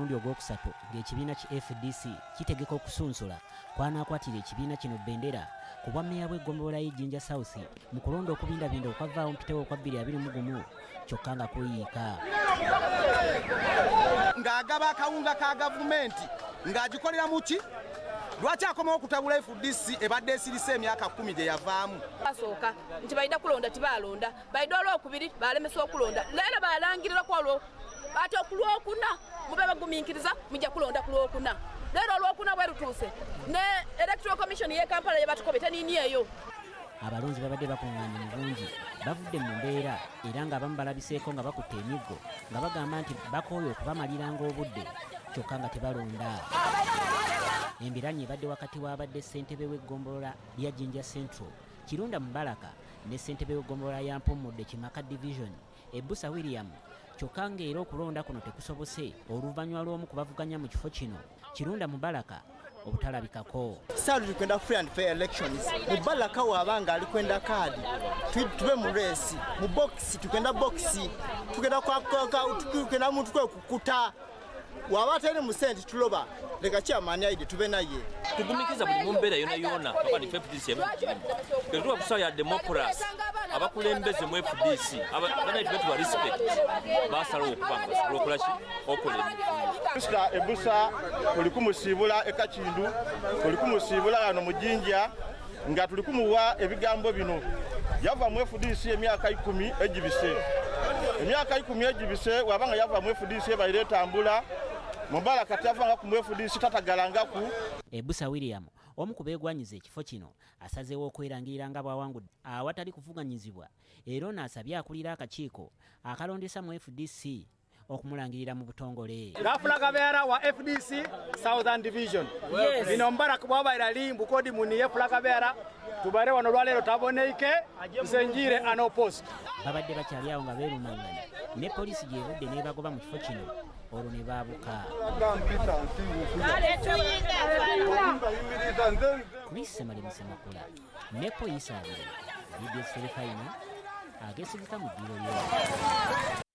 Omurundi ogwokusatu ng'ekibiina ki FDC kitegeka okusunsula kwanakwatira ekibiina kino bbendera ku bwa mmeeya bw'eggombolola y'Ejjinja South mu kulonda okubindabinda okwavaawo mpitewo okwa 2021 kyokka nga kuyiika. Ng'agaba akawunga ka gavumenti ng'agikolera mu ki? Lwaki akomawo okutabula FDC ebadde esirise emyaka 10 gye yavaamu? Asooka nti balina kulonda tibaalonda, balina olwokubiri balemesa okulonda, leero balangirira ku olwo ate okulwokuna mube bagumiikiriza mujja kulonda ku lwokuna. Leero olwokuna bwe lutuuse ne Electoral Commission y'e Kampala ye batukobe teniini eyo. Abalonzi babadde bakungaanye mu bungi bavudde mu mbeera era ng'abamu balabiseeko nga bakutte emiggo nga bagamba nti bakooye okubamaliranga obudde kyokka nga tebalonda. Embiranye ebadde wakati w'abadde ssentebe w'eggombolola lya Jinja Central Kirunda Mubaraka ne ssentebe w'eggombolola ya Mpomodde Kimaka Division Ebbusa William kyokka ng'era okulonda kuno tekusobose oluvannyuma lw'omu ku bavuganya mu kifo kino Kirunda Mubaraka obutalabikako. Sasa tulikwenda free and fair elections. Mubaraka wabanga alikwenda kadi tube mu race mu box tukenda box tukenda tukenda muntu kwe kukuta wabatene mu sente tuloba leka chairman aide tube naye tugumikiza buli mumbeera yona abali FDC yabikirimu ketuwa kusaya ya democracy abakulembeze mu FDC abana itwe respect basala okupanga okulashi okulema Mr. Ebusa olikumusibula ekakindu olikumusibula ano mujinja nga tulikumuwa ebigambo bino yava mu FDC emyaka 10 ejibise emyaka 10 ejibise wabanga yava mu FDC bayire tambula Mubaraka kyavanga ku FDC tatagalangaku. Ebbusa William omu ku beegwanyiza ekifo kino asazeewo okwerangirira nga bwawangudde awatali kuvuganyizibwa era n'asabye akulira akakiiko akalondesa mu FDC okumulangirira mu butongole. Gafula beera wa FDC Southern Division. Bino Mubaraka bwabaira limbu kodi muniye fulaga beera tubare wano lwaleero taboneike nsenjire ano post. Babadde bakyali awo nga beerumanganya ne poliisi gyevudde n'ebagoba mu kifo kino olwo ne baabuka. Chris Malimusemakula ne poliisi abiri Video Serifayina agesigika mu ddiiro lyo.